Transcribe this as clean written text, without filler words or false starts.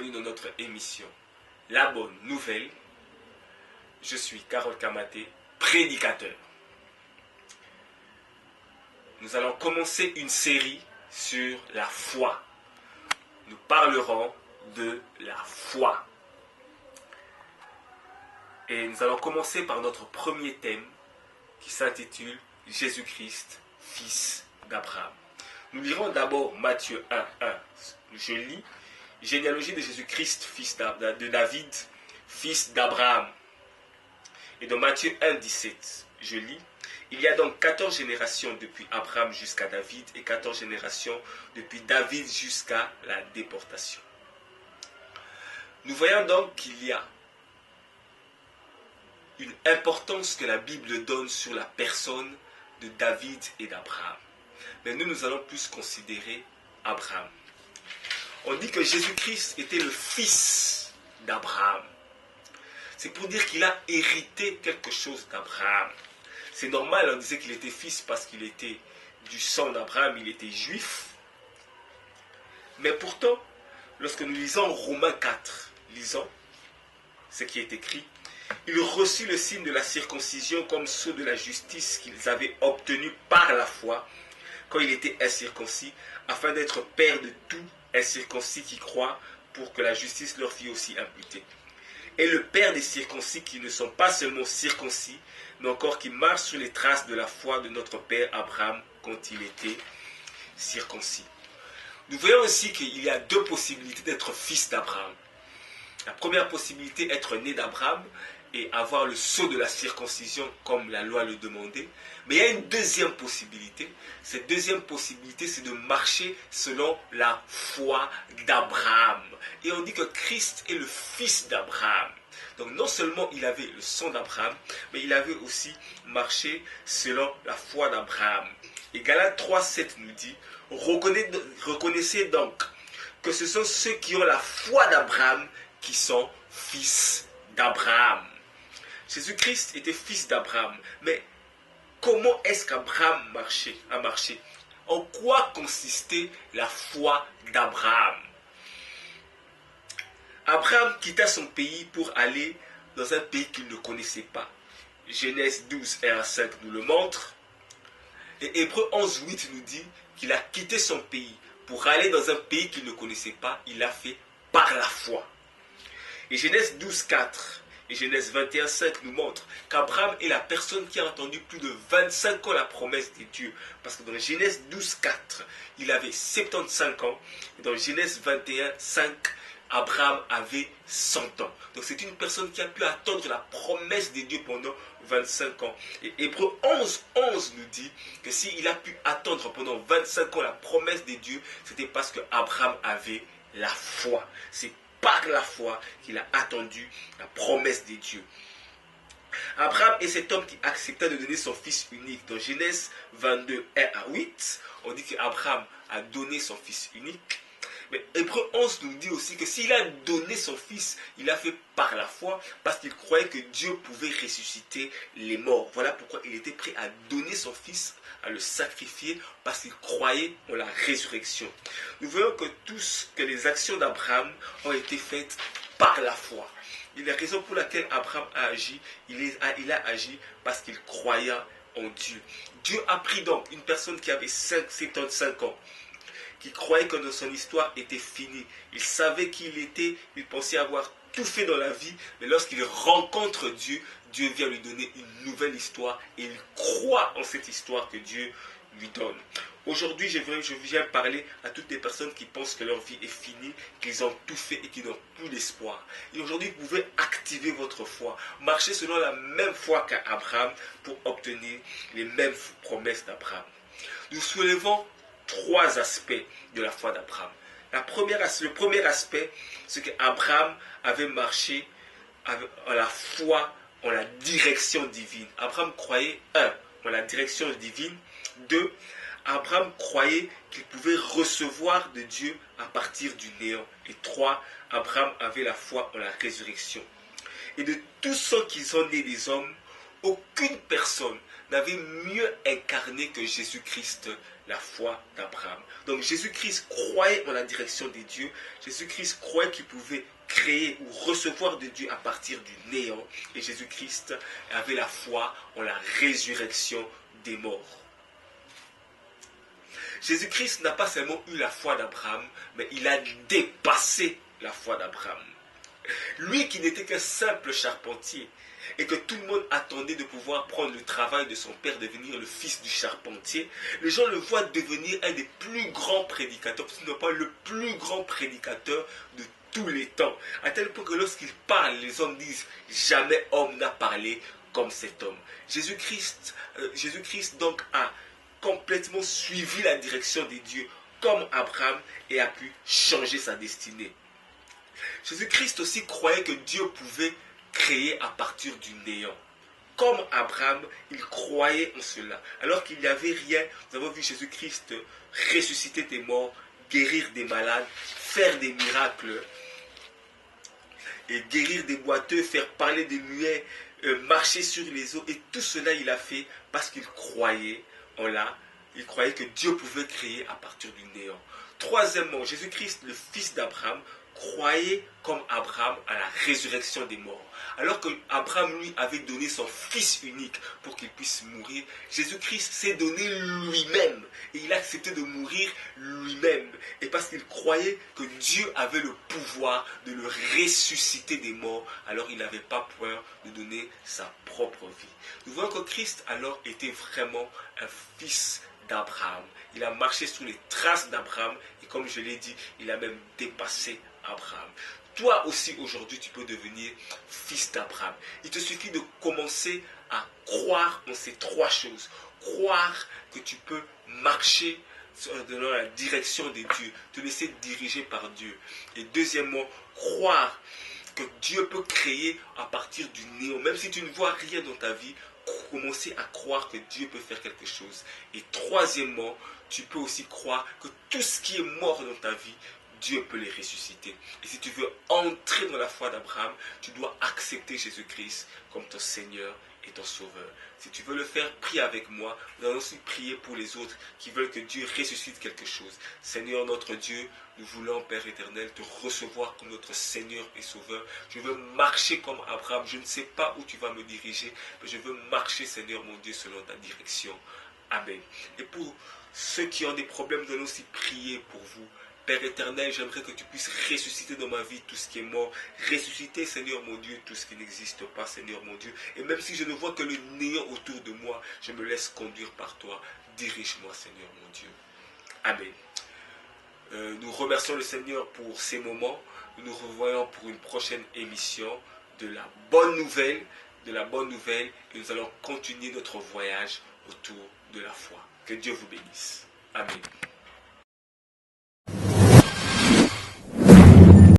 bienvenue dans notre émission La Bonne Nouvelle. Je suis Carole Kamaté, prédicateur. Nous allons commencer une série sur la foi. Nous parlerons de la foi. Et nous allons commencer par notre premier thème qui s'intitule Jésus-Christ, fils d'Abraham. Nous lirons d'abord Matthieu 1:1. Je lis généalogie de Jésus-Christ, fils de David, fils d'Abraham. Et dans Matthieu 1:17, je lis il y a donc 14 générations depuis Abraham jusqu'à David et 14 générations depuis David jusqu'à la déportation. Nous voyons donc qu'il y a une importance que la Bible donne sur la personne de David et d'Abraham. Mais nous allons plus considérer Abraham. On dit que Jésus-Christ était le fils d'Abraham. C'est pour dire qu'il a hérité quelque chose d'Abraham. C'est normal, on disait qu'il était fils parce qu'il était du sang d'Abraham, il était juif. Mais pourtant, lorsque nous lisons Romains 4, lisons ce qui est écrit. Il reçut le signe de la circoncision comme ceux de la justice qu'ils avaient obtenu par la foi quand il était incirconcis, afin d'être père de tout incirconcis qui croient, pour que la justice leur fût aussi imputée. Et le père des circoncis qui ne sont pas seulement circoncis, mais encore qui marchent sur les traces de la foi de notre père Abraham quand il était circoncis. Nous voyons aussi qu'il y a deux possibilités d'être fils d'Abraham. La première possibilité, être né d'Abraham et avoir le sceau de la circoncision comme la loi le demandait. Mais il y a une deuxième possibilité. Cette deuxième possibilité, c'est de marcher selon la foi d'Abraham. Et on dit que Christ est le fils d'Abraham. Donc non seulement il avait le sang d'Abraham, mais il avait aussi marché selon la foi d'Abraham. Et Galates 3:7 nous dit, reconnaissez donc que ce sont ceux qui ont la foi d'Abraham qui sont fils d'Abraham. Jésus-Christ était fils d'Abraham. Mais comment est-ce qu'Abraham a marché? En quoi consistait la foi d'Abraham? Abraham quitta son pays pour aller dans un pays qu'il ne connaissait pas. Genèse 12:1-5 nous le montre. Et Hébreux 11:8 nous dit qu'il a quitté son pays pour aller dans un pays qu'il ne connaissait pas. Il l'a fait par la foi. Et Genèse 12:4 et Genèse 21:5 nous montrent qu'Abraham est la personne qui a entendu plus de 25 ans la promesse de Dieu. Parce que dans Genèse 12:4, il avait 75 ans. Et dans Genèse 21:5, Abraham avait 100 ans. Donc c'est une personne qui a pu attendre la promesse de Dieu pendant 25 ans. Et Hébreux 11:11 nous dit que s'il a pu attendre pendant 25 ans la promesse de Dieu, c'était parce qu'Abraham avait la foi. C'est par la foi qu'il a attendu la promesse de Dieu. Abraham est cet homme qui accepta de donner son fils unique. Dans Genèse 22:1-8, on dit qu'Abraham a donné son fils unique. Mais Hébreux 11 nous dit aussi que s'il a donné son fils, il l'a fait par la foi, parce qu'il croyait que Dieu pouvait ressusciter les morts. Voilà pourquoi il était prêt à donner son fils, à le sacrifier, parce qu'il croyait en la résurrection. Nous voyons que les actions d'Abraham ont été faites par la foi. Et la raison pour laquelle Abraham a agi, il a agi parce qu'il croyait en Dieu. Dieu a pris donc une personne qui avait 75 ans, qui croyait que son histoire était finie. Il savait qui il était, il pensait avoir tout fait dans la vie, mais lorsqu'il rencontre Dieu, Dieu vient lui donner une nouvelle histoire et il croit en cette histoire que Dieu lui donne. Aujourd'hui, je viens parler à toutes les personnes qui pensent que leur vie est finie, qu'ils ont tout fait et qu'ils n'ont plus d'espoir. Et aujourd'hui, vous pouvez activer votre foi, marcher selon la même foi qu'Abraham pour obtenir les mêmes promesses d'Abraham. Nous soulevons trois aspects de la foi d'Abraham. Le premier aspect, c'est qu'Abraham avait marché en la foi, en la direction divine. Abraham croyait, en la direction divine. 2, Abraham croyait qu'il pouvait recevoir de Dieu à partir du néant. Et 3, Abraham avait la foi en la résurrection. Et de tous ceux qui sont nés des hommes, aucune personne n'avait mieux incarné que Jésus-Christ la foi d'Abraham. Donc Jésus-Christ croyait en la direction des dieux. Jésus-Christ croyait qu'il pouvait créer ou recevoir de Dieu à partir du néant. Et Jésus-Christ avait la foi en la résurrection des morts. Jésus-Christ n'a pas seulement eu la foi d'Abraham, mais il a dépassé la foi d'Abraham. Lui qui n'était qu'un simple charpentier et que tout le monde attendait de pouvoir prendre le travail de son père, devenir le fils du charpentier, les gens le voient devenir un des plus grands prédicateurs, sinon pas le plus grand prédicateur de tous les temps. À tel point que lorsqu'il parle, les hommes disent « Jamais homme n'a parlé comme cet homme ». Jésus-Christ donc a complètement suivi la direction des dieux comme Abraham et a pu changer sa destinée. Jésus-Christ aussi croyait que Dieu pouvait créer à partir du néant. Comme Abraham, il croyait en cela. Alors qu'il n'y avait rien, nous avons vu Jésus-Christ ressusciter des morts, guérir des malades, faire des miracles, et guérir des boiteux, faire parler des muets, marcher sur les eaux. Et tout cela, il a fait parce qu'il croyait en là. Il croyait que Dieu pouvait créer à partir du néant. Troisièmement, Jésus-Christ, le fils d'Abraham, croyait comme Abraham à la résurrection des morts. Alors que Abraham, lui, avait donné son fils unique pour qu'il puisse mourir, Jésus-Christ s'est donné lui-même. Et il a accepté de mourir lui-même. Et parce qu'il croyait que Dieu avait le pouvoir de le ressusciter des morts, alors il n'avait pas peur de donner sa propre vie. Nous voyons que Christ, alors, était vraiment un fils d'Abraham. Il a marché sur les traces d'Abraham et comme je l'ai dit, il a même dépassé Abraham. Toi aussi aujourd'hui tu peux devenir fils d'Abraham. Il te suffit de commencer à croire en ces trois choses. Croire que tu peux marcher dans la direction des dieux, te laisser diriger par Dieu. Et deuxièmement, croire que Dieu peut créer à partir du néant. Même si tu ne vois rien dans ta vie, commencer à croire que Dieu peut faire quelque chose. Et troisièmement, tu peux aussi croire que tout ce qui est mort dans ta vie, Dieu peut les ressusciter. Et si tu veux entrer dans la foi d'Abraham, tu dois accepter Jésus-Christ comme ton Seigneur et ton Sauveur. Si tu veux le faire, prie avec moi. Nous allons aussi prier pour les autres qui veulent que Dieu ressuscite quelque chose. Seigneur notre Dieu, nous voulons, Père éternel, te recevoir comme notre Seigneur et Sauveur. Je veux marcher comme Abraham. Je ne sais pas où tu vas me diriger, mais je veux marcher, Seigneur mon Dieu, selon ta direction. Amen. Et pour ceux qui ont des problèmes, nous allons aussi prier pour vous. Père éternel, j'aimerais que tu puisses ressusciter dans ma vie tout ce qui est mort. Ressusciter, Seigneur mon Dieu, tout ce qui n'existe pas, Seigneur mon Dieu. Et même si je ne vois que le néant autour de moi, je me laisse conduire par toi. Dirige-moi, Seigneur mon Dieu. Amen. Nous remercions le Seigneur pour ces moments. Nous nous revoyons pour une prochaine émission de la bonne nouvelle. Et nous allons continuer notre voyage autour de la foi. Que Dieu vous bénisse. Amen.